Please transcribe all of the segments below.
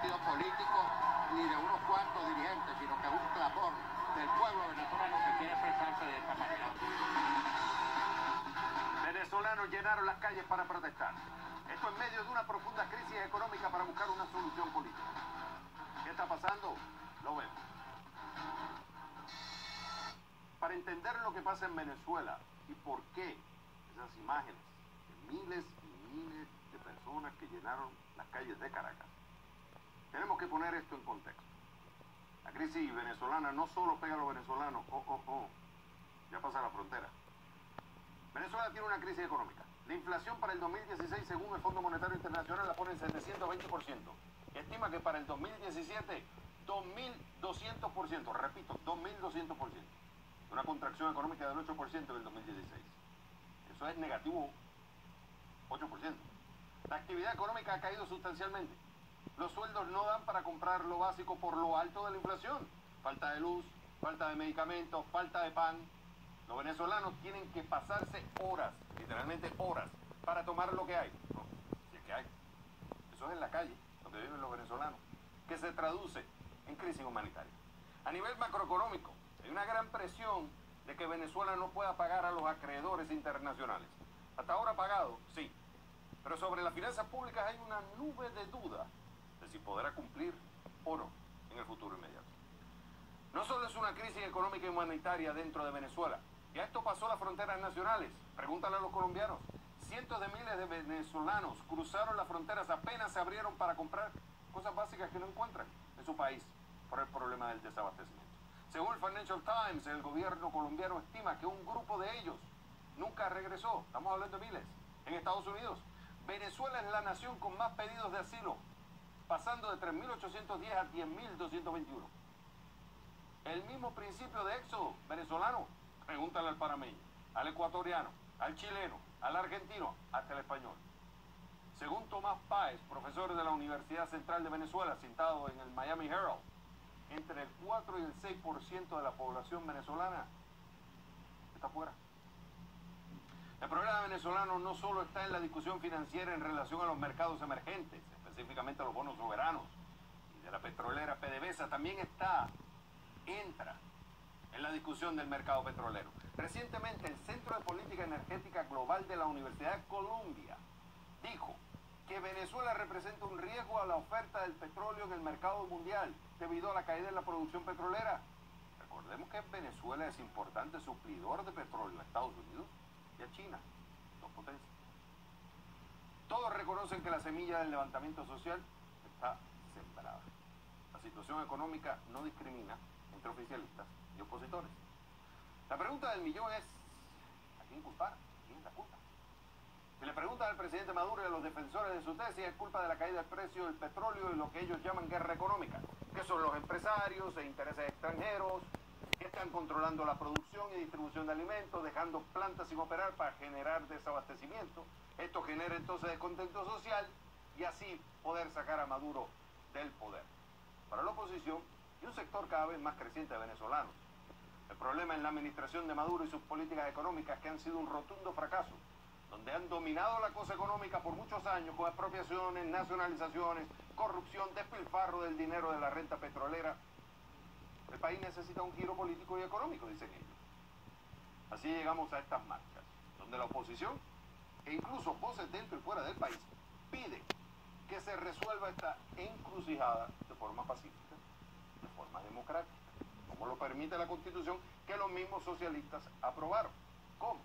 partido político ni de unos cuantos dirigentes, sino que es un clamor del pueblo venezolano que quiere expresarse de esta manera. Venezolanos llenaron las calles para protestar. Esto en medio de una profunda crisis económica para buscar una solución política. ¿Qué está pasando? Lo vemos. Para entender lo que pasa en Venezuela y por qué esas imágenes de miles y miles de personas que llenaron las calles de Caracas, tenemos que poner esto en contexto. La crisis venezolana no solo pega a los venezolanos, ya pasa la frontera. Venezuela tiene una crisis económica. La inflación para el 2016, según el Fondo Monetario Internacional, la pone en 720%. Y estima que para el 2017, 2.200%. Repito, 2.200%. Una contracción económica del 8% en el 2016. Eso es negativo 8%. La actividad económica ha caído sustancialmente. Los sueldos no dan para comprar lo básico por lo alto de la inflación. Falta de luz, falta de medicamentos, falta de pan. Los venezolanos tienen que pasarse horas, literalmente horas, para tomar lo que hay. No, si es que hay. Eso es en la calle, lo que viven los venezolanos, que se traduce en crisis humanitaria. A nivel macroeconómico, hay una gran presión de que Venezuela no pueda pagar a los acreedores internacionales. Hasta ahora ha pagado, sí, pero sobre las finanzas públicas hay una nube de duda de si podrá cumplir o no en el futuro inmediato. No solo es una crisis económica y humanitaria dentro de Venezuela, ya esto pasó las fronteras nacionales. Pregúntale a los colombianos. Cientos de miles de venezolanos cruzaron las fronteras, apenas se abrieron para comprar cosas básicas que no encuentran en su país por el problema del desabastecimiento. Según el Financial Times, el gobierno colombiano estima que un grupo de ellos nunca regresó. Estamos hablando de miles. En Estados Unidos, Venezuela es la nación con más pedidos de asilo, pasando de 3.810 a 10.221. El mismo principio de éxodo venezolano. Pregúntale al panameño, al ecuatoriano, al chileno, al argentino, hasta el español. Según Tomás Páez, profesor de la Universidad Central de Venezuela, citado en el Miami Herald, entre el 4 y el 6% de la población venezolana está fuera. El problema venezolano no solo está en la discusión financiera en relación a los mercados emergentes, específicamente a los bonos soberanos y de la petrolera PDVSA, también entra en la discusión del mercado petrolero. Recientemente, el Centro de Política Energética Global de la Universidad de Columbia dijo que Venezuela representa un riesgo a la oferta del petróleo en el mercado mundial debido a la caída en la producción petrolera. Recordemos que Venezuela es importante suplidor de petróleo a Estados Unidos y a China, dos potencias. Todos reconocen que la semilla del levantamiento social está sembrada. La situación económica no discrimina entre oficialistas y opositores. La pregunta del millón es, ¿a quién culpar? ¿A quién la culpa? Si le preguntan al presidente Maduro y a los defensores de su tesis, es culpa de la caída del precio del petróleo y lo que ellos llaman guerra económica, que son los empresarios e intereses extranjeros que están controlando la producción y distribución de alimentos, dejando plantas sin operar para generar desabastecimiento. Esto genera entonces descontento social y así poder sacar a Maduro del poder. Para la oposición y un sector cada vez más creciente de venezolanos, el problema es la administración de Maduro y sus políticas económicas que han sido un rotundo fracaso, donde han dominado la cosa económica por muchos años con expropiaciones, nacionalizaciones, corrupción, despilfarro del dinero de la renta petrolera. El país necesita un giro político y económico, dicen ellos. Así llegamos a estas marchas, donde la oposición, e incluso voces dentro y fuera del país, pide que se resuelva esta encrucijada de forma pacífica, de forma democrática, como lo permite la Constitución que los mismos socialistas aprobaron. ¿Cómo?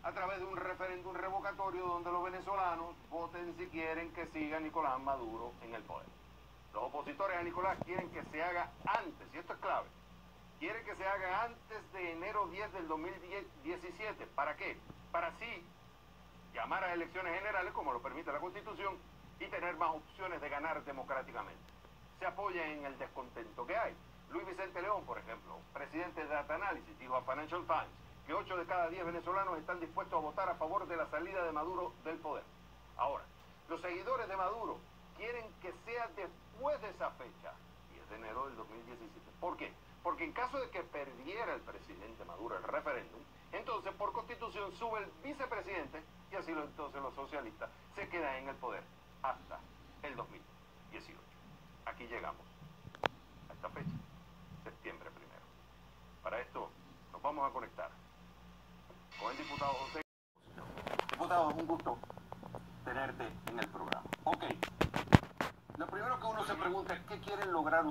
A través de un referéndum revocatorio donde los venezolanos voten si quieren que siga Nicolás Maduro en el poder. Los opositores a Nicolás quieren que se haga antes, y esto es clave, quieren que se haga antes de enero 10 del 2017. ¿Para qué? Para así llamar a elecciones generales, como lo permite la Constitución, y tener más opciones de ganar democráticamente. Se apoya en el descontento que hay. Luis Vicente León, por ejemplo, presidente de Data Analysis, dijo a Financial Times que 8 de cada 10 venezolanos están dispuestos a votar a favor de la salida de Maduro del poder. Ahora, los seguidores de Maduro quieren que sea después de esa fecha, 10 de enero del 2017. ¿Por qué? Porque en caso de que perdiera el presidente Maduro el referéndum, entonces por Constitución sube el vicepresidente y así entonces los socialistas se quedan en el poder hasta el 2018. aquí llegamos, a esta fecha, septiembre 1. Para esto nos vamos a conectar con el diputado José. Diputado, es un gusto tenerte en el programa. Ok, lo primero que uno se pregunta es ¿qué quieren lograr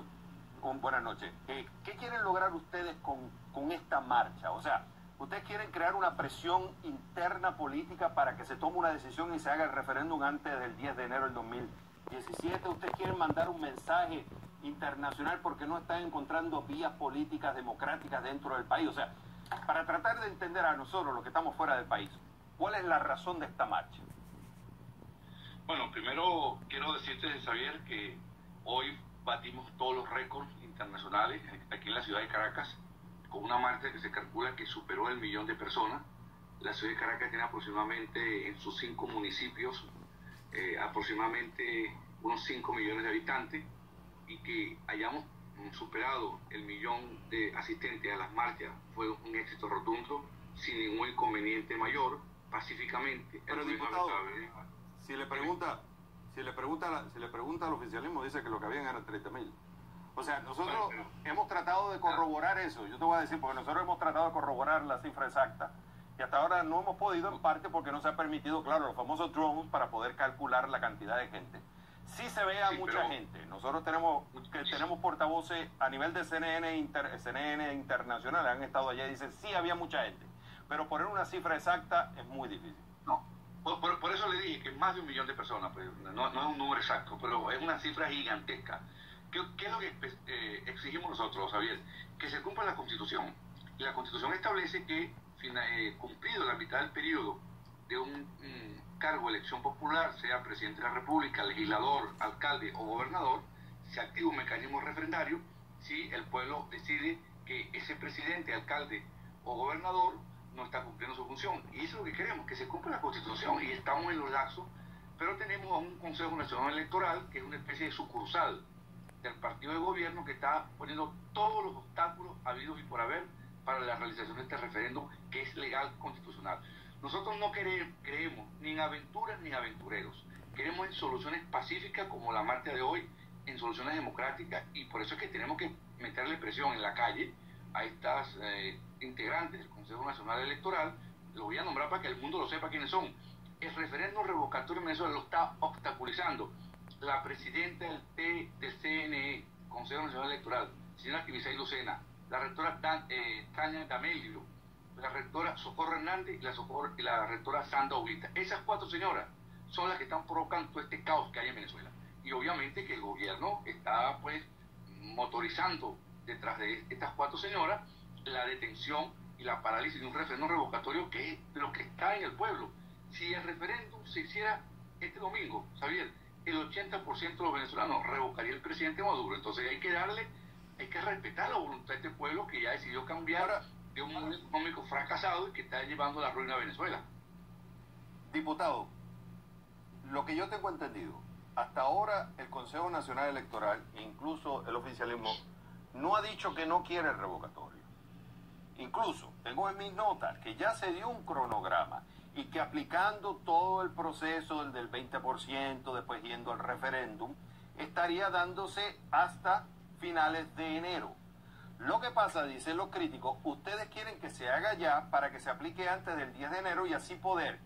buenas noches? ¿Qué quieren lograr ustedes con esta marcha? O sea, ¿ustedes quieren crear una presión interna política para que se tome una decisión y se haga el referéndum antes del 10 de enero del 2017? ¿Ustedes quieren mandar un mensaje internacional porque no están encontrando vías políticas democráticas dentro del país? O sea, para tratar de entender a nosotros, los que estamos fuera del país, ¿cuál es la razón de esta marcha? Bueno, primero quiero decirte, Xavier, que hoy batimos todos los récords internacionales aquí en la ciudad de Caracas, con una marcha que se calcula que superó el 1.000.000 de personas. La ciudad de Caracas tiene aproximadamente en sus 5 municipios aproximadamente unos 5 millones de habitantes, y que hayamos superado el 1.000.000 de asistentes a las marchas fue un éxito rotundo, sin ningún inconveniente mayor, pacíficamente. Pero diputado, si le pregunta al oficialismo, dice que lo que habían eran 30.000. O sea, nosotros hemos tratado de corroborar eso. Yo te voy a decir, porque nosotros hemos tratado de corroborar la cifra exacta. Y hasta ahora no hemos podido, en parte porque no se ha permitido, claro, los famosos drones para poder calcular la cantidad de gente. Sí se ve a mucha gente. Nosotros tenemos portavoces a nivel de CNN Internacional, han estado allá y dicen, sí había mucha gente. Pero poner una cifra exacta es muy difícil. No. Por eso le dije que más de 1.000.000 de personas, pues, no es un número exacto, pero es una cifra gigantesca. ¿Qué es lo que exigimos nosotros, Javier? Que se cumpla la Constitución. Y la Constitución establece que, cumplido la mitad del periodo de un cargo de elección popular, sea presidente de la República, legislador, alcalde o gobernador, se activa un mecanismo referendario si el pueblo decide que ese presidente, alcalde o gobernador no está cumpliendo su función. Y eso es lo que queremos, que se cumpla la Constitución, y estamos en los lazos, pero tenemos a un Consejo Nacional Electoral que es una especie de sucursal del partido de gobierno, que está poniendo todos los obstáculos habidos y por haber para la realización de este referéndum, que es legal, constitucional. Nosotros no creemos ni en aventuras ni en aventureros, queremos en soluciones pacíficas como la marcha de hoy, en soluciones democráticas, y por eso es que tenemos que meterle presión en la calle a estas integrantes del Consejo Nacional Electoral. Lo voy a nombrar para que el mundo lo sepa quiénes son. El referéndum revocatorio en Venezuela lo está obstaculizando la presidenta del CNE, Consejo Nacional Electoral, señora Tibisay Lucena, la rectora Tania D'Amelio, la rectora Socorro Hernández y la rectora Sandra Oblita. Esas 4 señoras son las que están provocando todo este caos que hay en Venezuela. Y obviamente que el gobierno está pues motorizando detrás de estas 4 señoras la detención y la parálisis de un referéndum revocatorio, que es lo que está en el pueblo. Si el referéndum se hiciera este domingo, Xavier, el 80% de los venezolanos revocaría el presidente Maduro. Entonces hay que respetar la voluntad de este pueblo que ya decidió cambiar de un modelo económico fracasado y que está llevando a la ruina a Venezuela. Diputado, lo que yo tengo entendido, hasta ahora el Consejo Nacional Electoral, incluso el oficialismo, no ha dicho que no quiere el revocatorio. Incluso tengo en mis notas que ya se dio un cronograma y que aplicando todo el proceso del 20%, después yendo al referéndum, estaría dándose hasta finales de enero. Lo que pasa, dicen los críticos, ustedes quieren que se haga ya para que se aplique antes del 10 de enero y así poder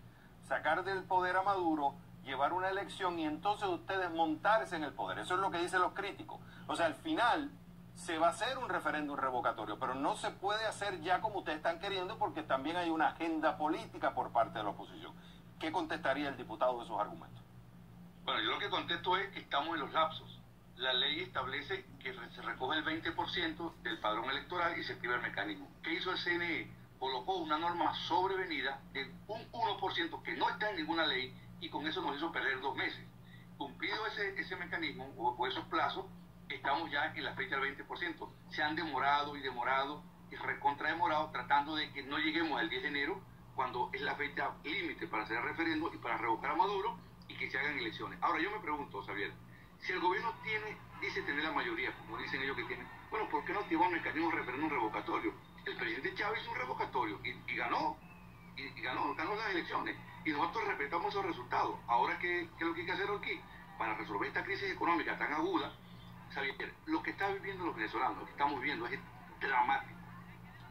sacar del poder a Maduro, llevar una elección y entonces ustedes montarse en el poder. Eso es lo que dicen los críticos. O sea, al final se va a hacer un referéndum revocatorio, pero no se puede hacer ya como ustedes están queriendo porque también hay una agenda política por parte de la oposición. ¿Qué contestaría el diputado de esos argumentos? Bueno, yo lo que contesto es que estamos en los lapsos. La ley establece que se recoge el 20% del padrón electoral y se activa el mecanismo. ¿Qué hizo el CNE? Colocó una norma sobrevenida de un 1% que no está en ninguna ley, y con eso nos hizo perder 2 meses. Cumplido ese mecanismo o esos plazos, estamos ya en la fecha del 20%. Se han demorado y recontra demorado tratando de que no lleguemos al 10 de enero, cuando es la fecha límite para hacer el referéndum y para revocar a Maduro y que se hagan elecciones. Ahora yo me pregunto, Xavier, si el gobierno dice tener la mayoría, como dicen ellos que tienen, bueno, ¿por qué no activó un mecanismo de referéndum revocatorio? El presidente Chávez hizo un revocatorio y ganó las elecciones, y nosotros respetamos esos resultados. Ahora, ¿qué es lo que hay que hacer aquí? Para resolver esta crisis económica tan aguda, Xavier, lo que están viviendo los venezolanos, lo que estamos viviendo es dramático,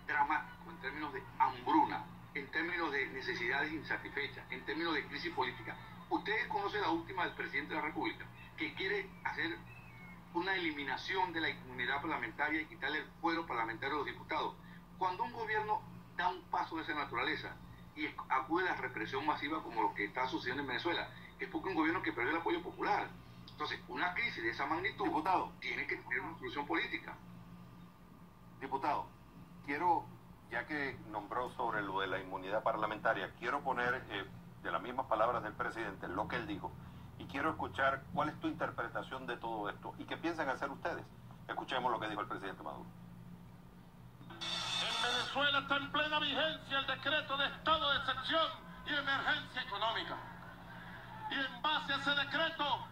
dramático en términos de hambruna, en términos de necesidades insatisfechas, en términos de crisis política. Ustedes conocen la última del presidente de la República, que quiere hacer una eliminación de la inmunidad parlamentaria y quitarle el fuero parlamentario a los diputados. Cuando un gobierno da un paso de esa naturaleza y acude a la represión masiva como lo que está sucediendo en Venezuela, es porque un gobierno que perdió el apoyo popular. Entonces, una crisis de esa magnitud, diputado, tiene que tener una solución política. Diputado, quiero, ya que nombró sobre lo de la inmunidad parlamentaria, quiero poner de las mismas palabras del presidente lo que él dijo. Y quiero escuchar cuál es tu interpretación de todo esto y qué piensan hacer ustedes. Escuchemos lo que dijo el presidente Maduro. En Venezuela está en plena vigencia el decreto de estado de excepción y emergencia económica. Y en base a ese decreto,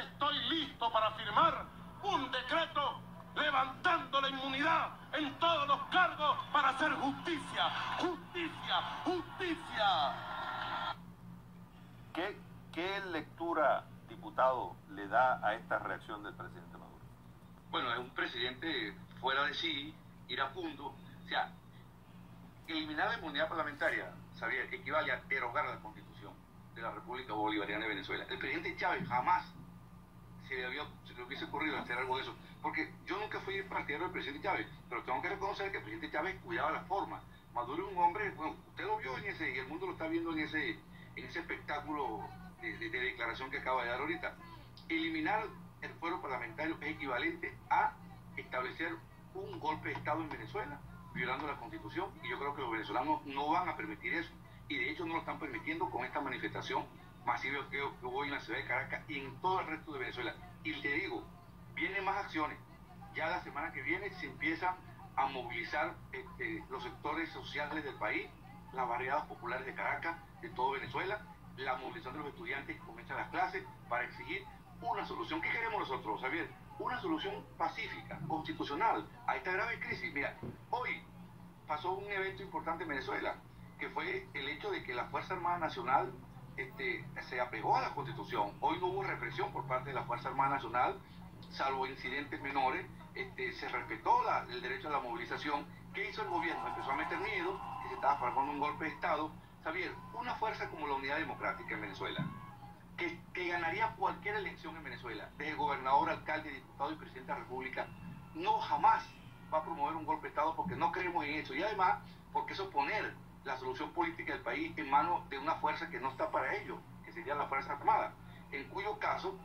estoy listo para firmar un decreto levantando la inmunidad en todos los cargos para hacer justicia, justicia, justicia. ¿Qué lectura, diputado, le da a esta reacción del presidente Maduro? Bueno, es un presidente fuera de sí, iracundo. O sea, eliminar la inmunidad parlamentaria, Xavier, equivale a derogar la Constitución de la República Bolivariana de Venezuela. El presidente Chávez jamás se le hubiese ocurrido hacer algo de eso. Porque yo nunca fui partidario del presidente Chávez, pero tengo que reconocer que el presidente Chávez cuidaba la forma. Maduro es un hombre, bueno, usted lo vio en ese, y el mundo lo está viendo en ese espectáculo de declaración que acaba de dar ahorita. Eliminar el fuero parlamentario es equivalente a establecer un golpe de Estado en Venezuela, violando la Constitución, y yo creo que los venezolanos no van a permitir eso, y de hecho no lo están permitiendo con esta manifestación masiva que hubo en la ciudad de Caracas y en todo el resto de Venezuela. Y te digo, vienen más acciones. Ya la semana que viene se empieza a movilizar los sectores sociales del país, las barriadas populares de Caracas, de todo Venezuela, la movilización de los estudiantes que comienzan las clases para exigir una solución. ¿Qué queremos nosotros, Javier? Una solución pacífica, constitucional, a esta grave crisis. Mira, hoy pasó un evento importante en Venezuela, que fue el hecho de que la Fuerza Armada Nacional se apegó a la Constitución. Hoy no hubo represión por parte de la Fuerza Armada Nacional, salvo incidentes menores. Se respetó el derecho a la movilización. ¿Qué hizo el gobierno? Empezó a meter miedo, que se estaba formando un golpe de Estado. Javier, una fuerza como la Unidad Democrática en Venezuela, que ganaría cualquier elección en Venezuela, desde gobernador, alcalde, diputado y presidente de la República, no jamás va a promover un golpe de Estado porque no creemos en eso. Y además, porque eso poner la solución política del país en manos de una fuerza que no está para ello, que sería la Fuerza Armada, en cuyo caso,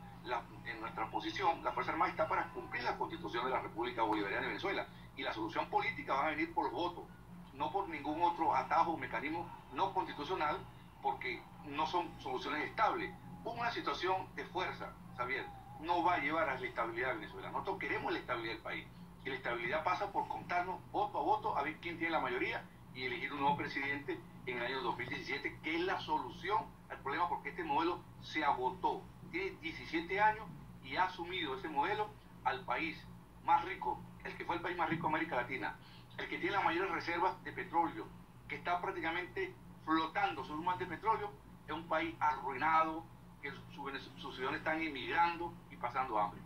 en nuestra posición, la Fuerza Armada está para cumplir la Constitución de la República Bolivariana de Venezuela, y la solución política va a venir por los votos, no por ningún otro atajo o mecanismo no constitucional, porque no son soluciones estables. Una situación de fuerza, Xavier, no va a llevar a la estabilidad de Venezuela. Nosotros queremos la estabilidad del país, y la estabilidad pasa por contarnos voto a voto a ver quién tiene la mayoría y elegir un nuevo presidente en el año 2017, que es la solución al problema, porque este modelo se agotó. Tiene 17 años y ha asumido ese modelo al país más rico, el que fue el país más rico de América Latina, el que tiene las mayores reservas de petróleo, que está prácticamente flotando sobre un mar de petróleo. Es un país arruinado, que sus ciudadanos están emigrando y pasando hambre.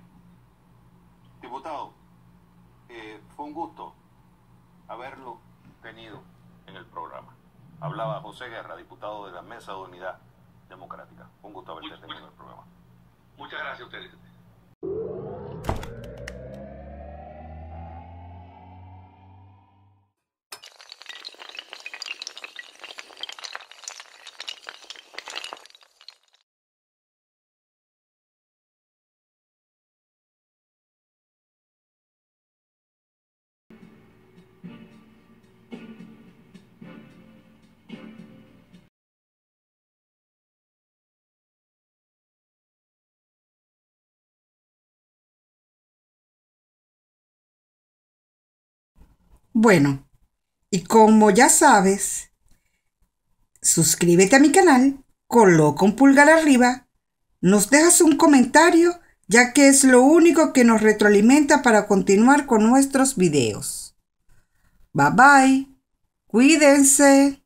Diputado, fue un gusto haberlo tenido en el programa. Hablaba José Guerra, diputado de la Mesa de Unidad Democrática. Fue un gusto haberte tenido en el programa. Muchas gracias a ustedes. Bueno, y como ya sabes, suscríbete a mi canal, coloca un pulgar arriba, nos dejas un comentario, ya que es lo único que nos retroalimenta para continuar con nuestros videos. Bye bye, cuídense.